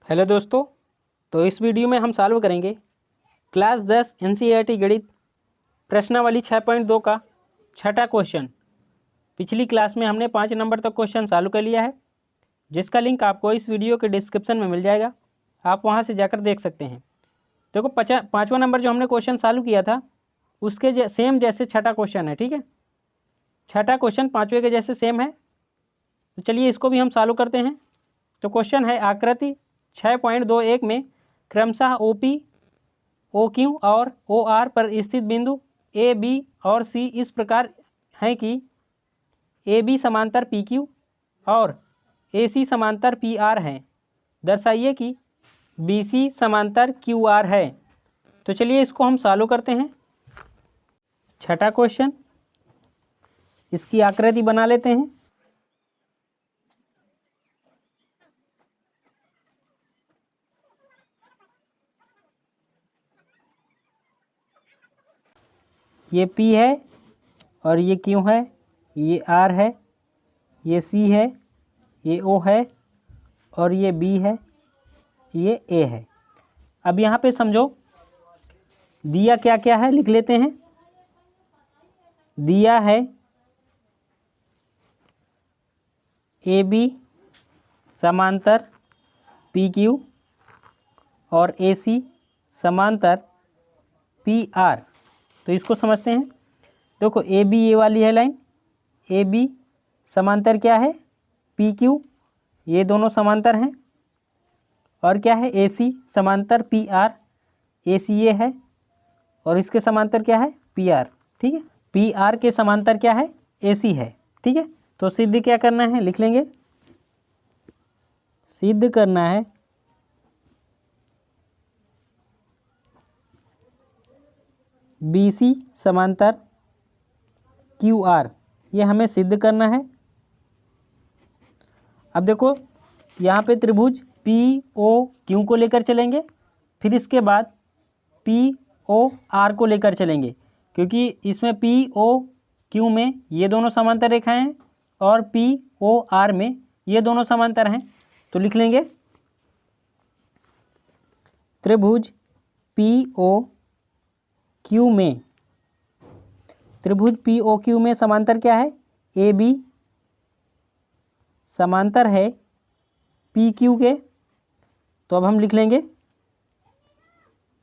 Hello दोस्तों, तो इस वीडियो में हम सॉल्व करेंगे क्लास 10 एनसीईआरटी गणित प्रश्नावली 6.2 का छठा क्वेश्चन। पिछली क्लास में हमने 5 नंबर तक क्वेश्चन सॉल्व कर लिया है, जिसका लिंक आपको इस वीडियो के डिस्क्रिप्शन में मिल जाएगा। आप वहां से जाकर देख सकते हैं। देखो, पाँचवा नंबर जो हमने क्वेश्चन सॉल्व किया था उसके सेम जैसे छठा क्वेश्चन है। ठीक है, छठा क्वेश्चन पाँचवें के जैसे सेम है। तो चलिए इसको भी हम सॉल्व करते हैं। तो क्वेश्चन है आकृति 6.21 में क्रमशः OP, OQ और OR पर स्थित बिंदु AB और C इस प्रकार हैं कि AB समांतर PQ और AC समांतर PR है। दर्शाइए कि BC समांतर QR है। तो चलिए इसको हम सॉल्व करते हैं। छठा क्वेश्चन, इसकी आकृति बना लेते हैं। ये P है और ये Q है, ये R है, ये C है, ये O है और ये B है, ये A है। अब यहाँ पे समझो दिया क्या क्या है, लिख लेते हैं। दिया है AB समांतर PQ और AC समांतर PR। तो इसको समझते हैं। देखो AB ये वाली है लाइन, AB समांतर क्या है PQ, ये दोनों समांतर हैं। और क्या है AC समांतर PR, AC ये है और इसके समांतर क्या है PR। ठीक है, PR के समांतर क्या है AC है। ठीक है, तो सिद्ध क्या करना है, लिख लेंगे। सिद्ध करना है BC समांतर QR, ये हमें सिद्ध करना है। अब देखो यहाँ पे त्रिभुज POQ को लेकर चलेंगे, फिर इसके बाद POR को लेकर चलेंगे, क्योंकि इसमें POQ में ये दोनों समांतर रेखाएं हैं और POR में ये दोनों समांतर हैं। तो लिख लेंगे त्रिभुज POQ में, त्रिभुज POQ में समांतर क्या है AB समांतर है PQ के। तो अब हम लिख लेंगे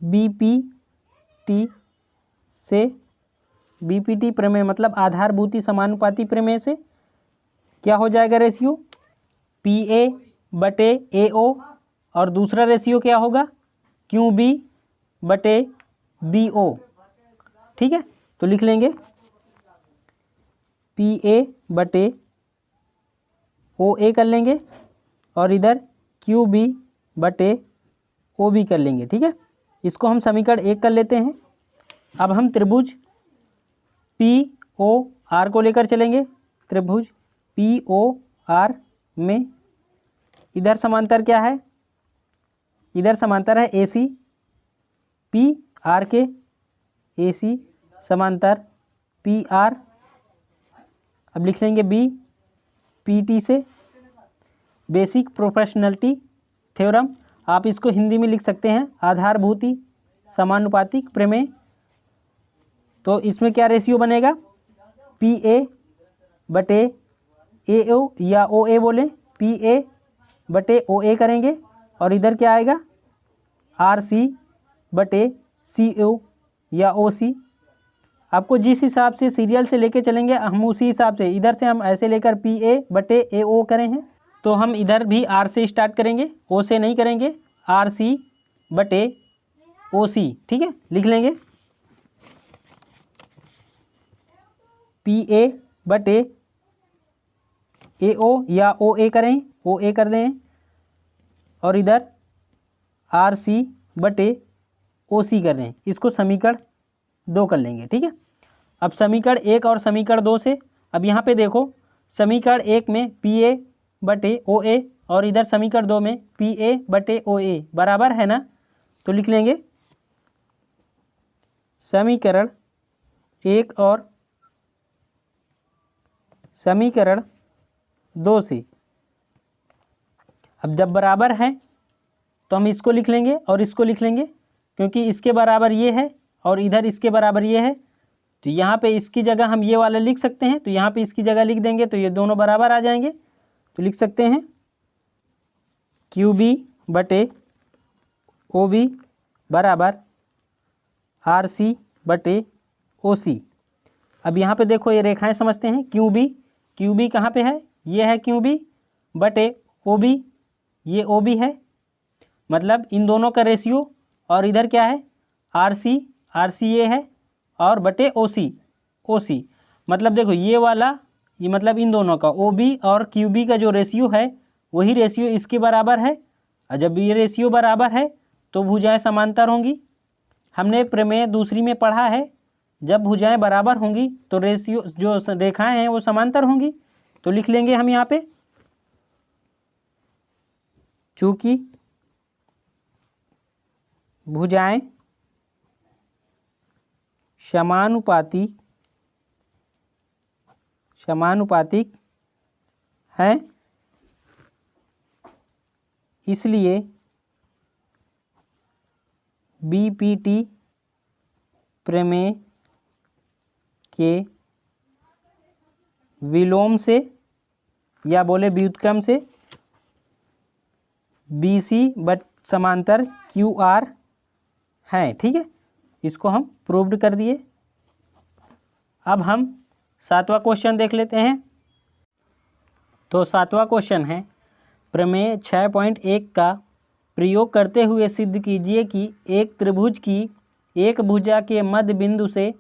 BPT से, BPT प्रमेय मतलब आधारभूति समानुपाती प्रमेय से क्या हो जाएगा रेशियो PA/AO, और दूसरा रेशियो क्या होगा QB/BO। ठीक है, तो लिख लेंगे PA/OA कर लेंगे और इधर QB/OB कर लेंगे। ठीक है, इसको हम समीकरण 1 कर लेते हैं। अब हम त्रिभुज POR को लेकर चलेंगे। त्रिभुज POR में इधर समांतर क्या है, इधर समांतर है AC PR के, AC समांतर PR। अब लिख लेंगे BPT से, बेसिक प्रोपोर्शनलिटी थ्योरम। आप इसको हिंदी में लिख सकते हैं आधारभूति समानुपातिक प्रमेय। तो इसमें क्या रेशियो बनेगा PA/AO या OA बोले, PA/OA करेंगे और इधर क्या आएगा RC/CO या OC। आपको जिस हिसाब से सीरियल से लेके चलेंगे हम उसी हिसाब से, इधर से हम ऐसे लेकर PA/AO करें हैं तो हम इधर भी R से स्टार्ट करेंगे, O से नहीं करेंगे, RC/OC। ठीक है, लिख लेंगे PA/AO या OA करें, OA कर दें और इधर RC/OC कर दें। इसको समीकरण 2 कर लेंगे। ठीक है, अब समीकरण 1 और समीकरण 2 से, अब यहाँ पे देखो समीकरण 1 में PA/OA और इधर समीकरण 2 में PA/OA बराबर है ना। तो लिख लेंगे समीकरण 1 और समीकरण 2 से। अब जब बराबर है तो हम इसको लिख लेंगे और इसको लिख लेंगे, क्योंकि इसके बराबर ये है और इधर इसके बराबर ये है। तो यहाँ पे इसकी जगह हम ये वाला लिख सकते हैं, तो यहाँ पे इसकी जगह लिख देंगे तो ये दोनों बराबर आ जाएंगे। तो लिख सकते हैं QB बटे OB बराबर RC बटे OC। अब यहाँ पे देखो ये रेखाएं समझते हैं। QB कहाँ पे है, ये है QB बटे OB, ये OB है, मतलब इन दोनों का रेशियो। और इधर क्या है RC ये है, और बटे OC मतलब देखो ये वाला, ये मतलब इन दोनों का OB और QB का जो रेशियो है वही रेशियो इसके बराबर है। और जब ये रेशियो बराबर है तो भुजाएं समांतर होंगी। हमने प्रमेय दूसरी में पढ़ा है, जब भुजाएं बराबर होंगी तो रेशियो जो रेखाएं हैं वो समांतर होंगी। तो लिख लेंगे हम यहाँ पे, चूंकि भुजाएं समानुपातिक हैं, इसलिए BPT प्रमेय के विलोम से या बोले व्युत्क्रम से BC बट समांतर QR हैं। ठीक है, इसको हम प्रूव्ड कर दिए। अब हम 7वां क्वेश्चन देख लेते हैं। तो 7वां क्वेश्चन है, प्रमेय 6.1 का प्रयोग करते हुए सिद्ध कीजिए कि एक त्रिभुज की एक भुजा के मध्य बिंदु से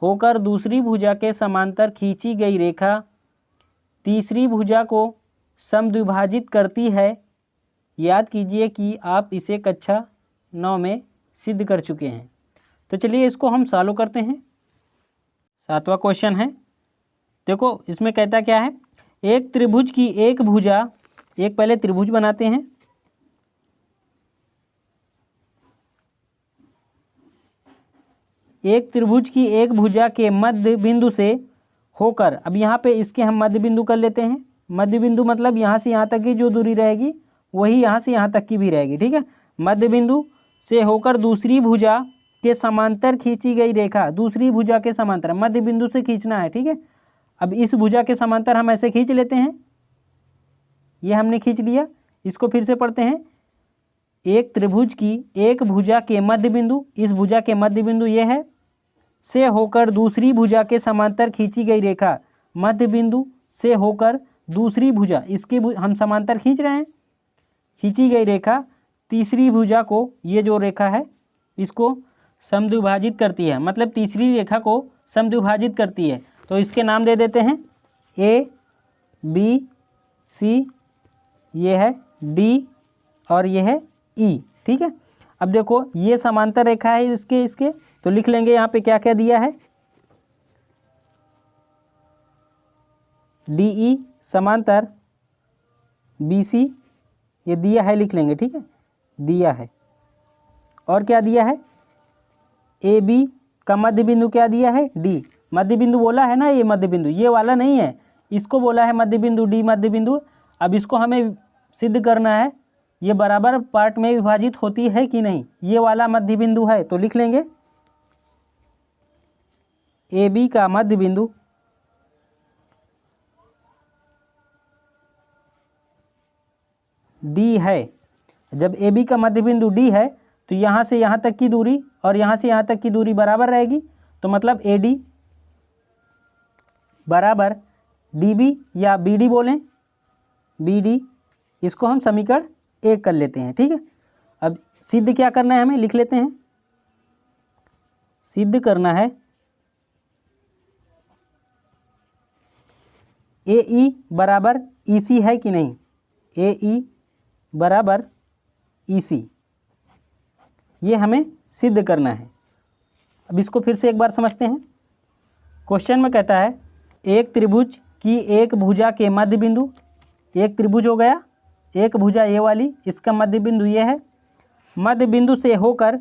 होकर दूसरी भुजा के समांतर खींची गई रेखा तीसरी भुजा को समद्विभाजित करती है। याद कीजिए कि आप इसे कक्षा 9 में सिद्ध कर चुके हैं। तो चलिए इसको हम सॉल्व करते हैं। 7वां क्वेश्चन है, देखो इसमें कहता क्या है, एक त्रिभुज की एक भुजा, एक पहले त्रिभुज बनाते हैं। एक त्रिभुज की एक भुजा के मध्य बिंदु से होकर, अब यहाँ पे इसके हम मध्य बिंदु कर लेते हैं। मध्य बिंदु मतलब यहाँ से यहाँ तक की जो दूरी रहेगी वही यहाँ से यहाँ तक की भी रहेगी। ठीक है, मध्य बिंदु से होकर दूसरी भुजा के समांतर खींची गई रेखा, दूसरी भुजा के समांतर, मध्य बिंदु से खींचना है। ठीक है, अब इस भुजा के समांतर हम ऐसे खींच लेते हैं, ये हमने खींच लिया। इसको फिर से पढ़ते हैं, एक त्रिभुज की एक भुजा के मध्य बिंदु, इस भुजा के मध्य बिंदु ये है, से होकर दूसरी भुजा के समांतर खींची गई रेखा, मध्य बिंदु से होकर दूसरी भुजा, इसके हम समांतर खींच रहे हैं, खींची गई रेखा तीसरी भुजा को, ये जो रेखा है इसको समद्विभाजित करती है, मतलब तीसरी रेखा को समद्विभाजित करती है। तो इसके नाम दे देते हैं ABC, ये है D और ये है E। ठीक है, अब देखो ये समांतर रेखा है इसके, तो लिख लेंगे यहाँ पे क्या क्या दिया है, DE समांतर BC, ये दिया है, लिख लेंगे। ठीक है, दिया है। और क्या दिया है, AB का मध्य बिंदु क्या दिया है, D। मध्य बिंदु बोला है ना, ये मध्य बिंदु, ये वाला नहीं है, इसको बोला है मध्य बिंदु, D मध्य बिंदु। अब इसको हमें सिद्ध करना है ये बराबर पार्ट में विभाजित होती है कि नहीं, ये वाला मध्य बिंदु है। तो लिख लेंगे AB का मध्य बिंदु D है। जब AB का मध्य बिंदु D है तो यहाँ से यहाँ तक की दूरी और यहाँ से यहाँ तक की दूरी बराबर रहेगी, तो मतलब AD बराबर DB या BD बोलें, BD, इसको हम समीकरण 1 कर लेते हैं। ठीक है, अब सिद्ध क्या करना है हमें, लिख लेते हैं, सिद्ध करना है AE बराबर EC है कि नहीं, AE बराबर EC, ये हमें सिद्ध करना है। अब इसको फिर से एक बार समझते हैं। क्वेश्चन में कहता है, एक त्रिभुज की एक भुजा के मध्य बिंदु, एक त्रिभुज हो गया, एक भुजा ये वाली, इसका मध्य बिंदु ये है, मध्य बिंदु से होकर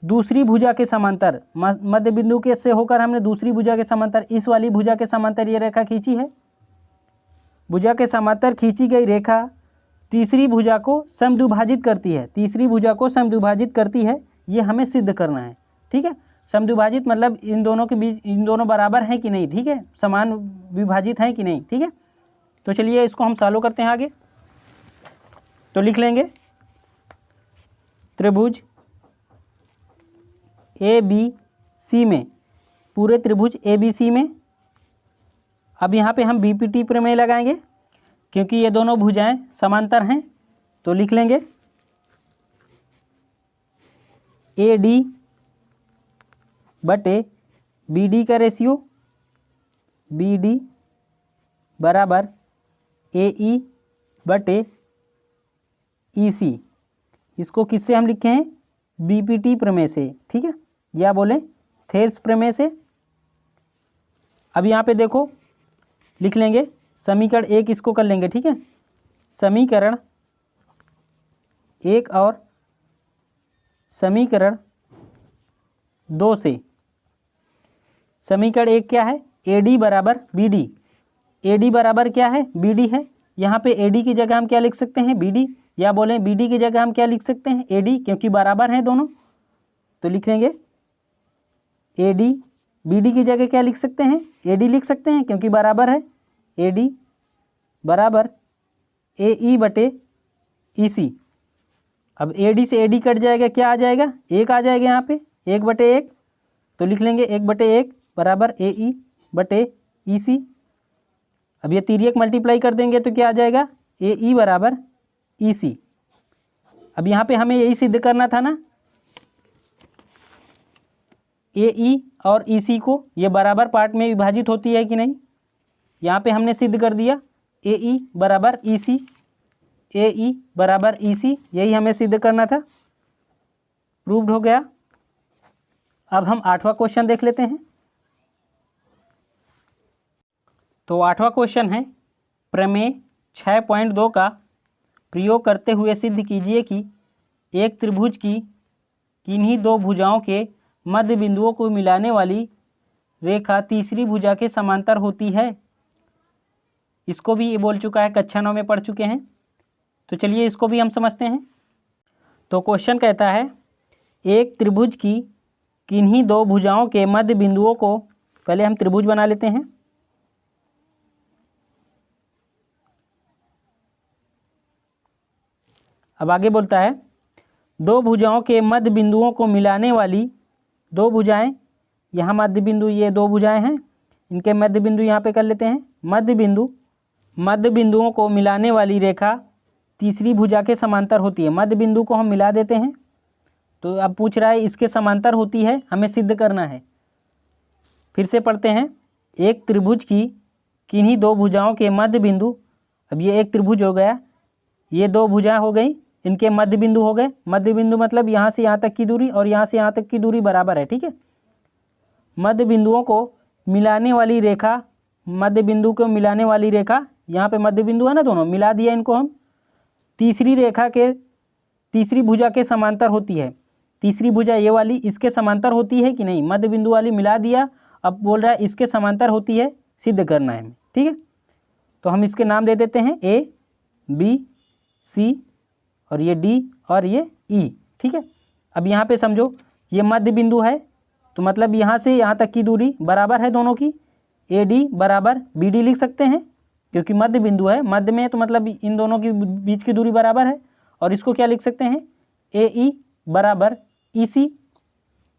दूसरी भुजा के समांतर, मध्य बिंदु के से होकर हमने दूसरी भुजा के समांतर, इस वाली भुजा के समांतर ये रेखा खींची है। भुजा के समांतर खींची गई रेखा तीसरी भुजा को समद्विभाजित करती है, तीसरी भुजा को समद्विभाजित करती है, ये हमें सिद्ध करना है। ठीक है, समद्विभाजित मतलब इन दोनों के बीच, इन दोनों बराबर हैं कि नहीं, ठीक है, समान विभाजित हैं कि नहीं। ठीक है, तो चलिए इसको हम सॉल्व करते हैं आगे। तो लिख लेंगे त्रिभुज ए बी सी में, पूरे त्रिभुज ए बी सी में, अब यहाँ पे हम बीपीटी प्रमेय लगाएंगे क्योंकि ये दोनों भुजाएं समांतर हैं। तो लिख लेंगे ए डी बटे बी डी का रेशियो बी डी बराबर ए ई बटे ई सी। इसको किससे हम लिखे हैं, बीपीटी प्रमेय से। ठीक है, या बोले थेल्स प्रमेय से। अब यहाँ पे देखो लिख लेंगे समीकरण एक, इसको कर लेंगे। ठीक है, समीकरण एक और समीकरण दो से, समीकरण एक क्या है, ए डी बराबर बी डी, ए डी बराबर क्या है, बी डी है। यहाँ पे ए डी की जगह हम क्या लिख सकते हैं, बी डी, या बोलें बी डी की जगह हम क्या लिख सकते हैं, ए डी, क्योंकि बराबर हैं दोनों। तो लिख लेंगे ए डी, बी डी की जगह क्या लिख सकते हैं, ए डी लिख सकते हैं क्योंकि बराबर है। ए डी बराबर ए ई बटे ई सी। अब ए डी से ए डी कट जाएगा, क्या आ जाएगा, एक आ जाएगा यहाँ पे, एक बटे एक। तो लिख लेंगे एक बटे एक बराबर ए ई बटे ई सी। अब ये तिर्यक मल्टीप्लाई कर देंगे तो क्या आ जाएगा, ए ई बराबर ई सी। अब यहाँ पे हमें यही सिद्ध करना था ना, ए ई और ई सी को ये बराबर पार्ट में विभाजित होती है कि नहीं। यहाँ पे हमने सिद्ध कर दिया ए ई बराबर ई सी, ए ई बराबर ई सी, यही हमें सिद्ध करना था, प्रूव्ड हो गया। अब हम 8वां क्वेश्चन देख लेते हैं। तो 8वां क्वेश्चन है, प्रमेय 6.2 का प्रयोग करते हुए सिद्ध कीजिए कि एक त्रिभुज की किन्हीं दो भुजाओं के मध्य बिंदुओं को मिलाने वाली रेखा तीसरी भुजा के समांतर होती है। इसको भी ये बोल चुका है, कक्षा 9 में पढ़ चुके हैं। तो चलिए इसको भी हम समझते हैं। तो क्वेश्चन कहता है, एक त्रिभुज की किन्हीं दो भुजाओं के मध्य बिंदुओं को, पहले हम त्रिभुज बना लेते हैं। अब आगे बोलता है, दो भुजाओं के मध्य बिंदुओं को मिलाने वाली, दो भुजाएं, यहाँ मध्य बिंदु, ये दो भुजाएं हैं, इनके मध्य बिंदु यहाँ पे कर लेते हैं। मध्य बिंदुओं को मिलाने वाली रेखा तीसरी भुजा के समांतर होती है। मध्य बिंदु को हम मिला देते हैं। तो अब पूछ रहा है इसके समांतर होती है, हमें सिद्ध करना है। फिर से पढ़ते हैं, एक त्रिभुज की किन्हीं दो भुजाओं के मध्य बिंदु, अब ये एक त्रिभुज हो गया, ये दो भुजाएं हो गई, इनके मध्य बिंदु हो गए। मध्य बिंदु मतलब यहाँ से यहाँ तक की दूरी और यहाँ से यहाँ तक की दूरी बराबर है। ठीक है, मध्य बिंदुओं को मिलाने वाली रेखा, मध्य बिंदु को मिलाने वाली रेखा, यहाँ पे मध्य बिंदु है ना, दोनों मिला दिया इनको हम, तीसरी रेखा के, तीसरी भुजा के समांतर होती है। तीसरी भुजा ये वाली इसके समांतर होती है कि नहीं, मध्य बिंदु वाली मिला दिया, अब बोल रहा है इसके समांतर होती है, सिद्ध करना है हमें। ठीक है, तो हम इसके नाम दे देते हैं ए बी सी, और ये डी और ये ई। ठीक है, अब यहाँ पे समझो ये मध्य बिंदु है, तो मतलब यहाँ से यहाँ तक की दूरी बराबर है दोनों की। ए डी बराबर बी डी लिख सकते हैं क्योंकि मध्य बिंदु है, मध्य में, तो मतलब इन दोनों के बीच की दूरी बराबर है। और इसको क्या लिख सकते हैं, ए ई बराबर ई सी।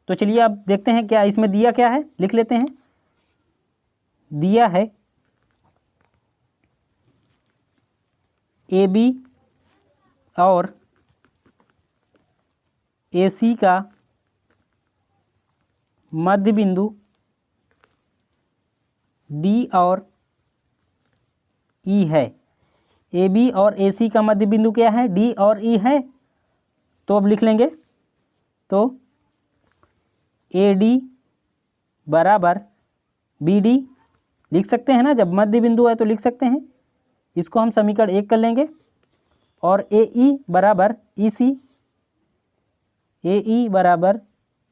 तो चलिए अब देखते हैं क्या इसमें दिया क्या है, लिख लेते हैं। दिया है ए बी और ए सी का मध्य बिंदु डी और ई है। ए बी और ए सी का मध्य बिंदु क्या है, डी और ई है। तो अब लिख लेंगे, तो ए डी बराबर बी डी लिख सकते हैं ना, जब मध्य बिंदु है तो लिख सकते हैं। इसको हम समीकरण 1 कर लेंगे। और ए ई बराबर ई सी, ए ई बराबर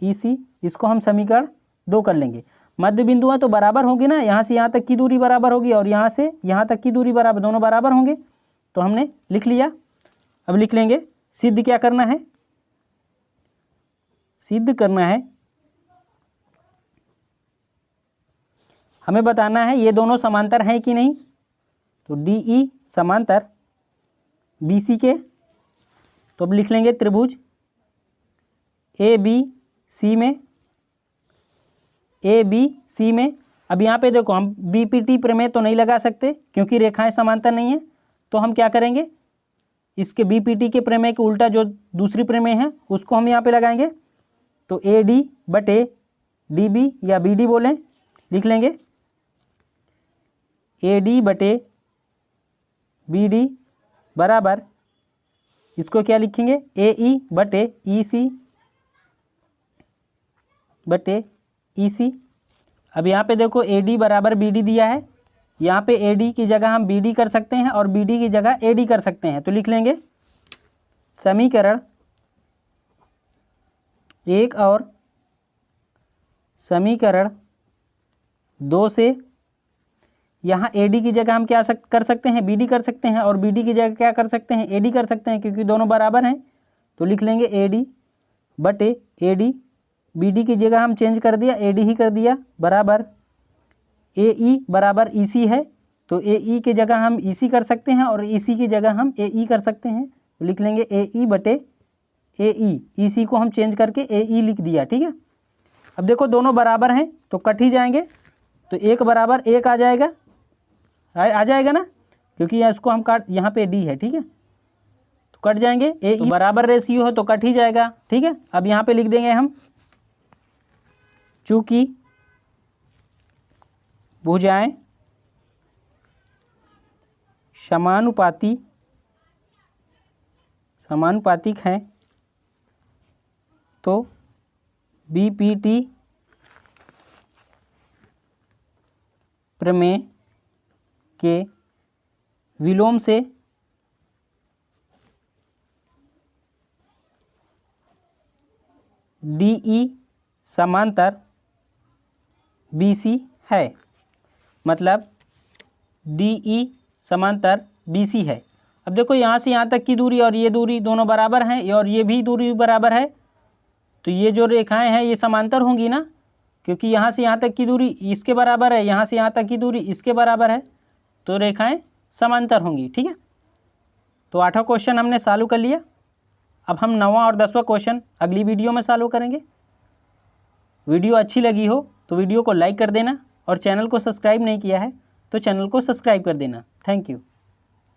ई सी, इसको हम समीकरण 2 कर लेंगे। मध्य बिंदु है तो बराबर होंगे ना, यहाँ से यहाँ तक की दूरी बराबर होगी और यहाँ से यहाँ तक की दूरी बराबर, दोनों बराबर होंगे। तो हमने लिख लिया। अब लिख लेंगे सिद्ध क्या करना है, सिद्ध करना है, हमें बताना है ये दोनों समांतर हैं कि नहीं। तो DE समांतर BC के, तो अब लिख लेंगे त्रिभुज ABC में, ABC में। अब यहाँ पे देखो हम BPT प्रमेय तो नहीं लगा सकते क्योंकि रेखाएं समांतर नहीं है, तो हम क्या करेंगे, इसके BPT के प्रमेय के उल्टा जो दूसरी प्रमेय है उसको हम यहाँ पे लगाएंगे। तो AD बटे DB या BD बोलें, लिख लेंगे AD बटे BD बराबर, इसको क्या लिखेंगे, AE बटे EC बटे EC। अब यहाँ पे देखो AD बराबर BD दिया है, यहाँ पे AD की जगह हम BD कर सकते हैं और BD की जगह AD कर सकते हैं। तो लिख लेंगे समीकरण 1 और समीकरण 2 से यहाँ AD की जगह हम क्या कर सकते हैं, BD कर सकते हैं, और BD की जगह क्या कर सकते हैं, AD कर सकते हैं, क्योंकि दोनों बराबर हैं। तो लिख लेंगे AD बटे AD, BD की जगह हम चेंज कर दिया, AD ही कर दिया, बराबर AE बराबर EC है, तो AE की जगह हम EC कर सकते हैं और EC की जगह हम AE कर सकते हैं। तो लिख लेंगे AE बटे AE, EC को हम चेंज करके AE लिख दिया, ठीक है। अब देखो दोनों बराबर हैं तो कट ही जाएंगे, तो 1 बराबर 1 आ जाएगा, आ जाएगा ना, क्योंकि इसको हम काट, यहाँ पे D है, ठीक है, तो कट जाएंगे। AE तो बराबर रेशियो है तो कट ही जाएगा, ठीक है। अब यहाँ पे लिख देंगे हम, चूंकि भुजाएं समानुपातिक हैं तो BPT प्रमेय के विलोम से DE समांतर BC है, मतलब DE समांतर BC है। अब देखो यहाँ से यहाँ तक की दूरी और ये दूरी दोनों बराबर हैं, और ये भी दूरी बराबर है, तो ये जो रेखाएं हैं ये समांतर होंगी ना, क्योंकि यहाँ से यहाँ तक की दूरी इसके बराबर है, यहाँ से यहाँ तक की दूरी इसके बराबर है, तो रेखाएं समांतर होंगी, ठीक है। तो 8वां क्वेश्चन हमने सॉल्व कर लिया। अब हम 9वां और 10वां क्वेश्चन अगली वीडियो में सॉल्व करेंगे। वीडियो अच्छी लगी हो तो वीडियो को लाइक कर देना, और चैनल को सब्सक्राइब नहीं किया है तो चैनल को सब्सक्राइब कर देना। Thank you.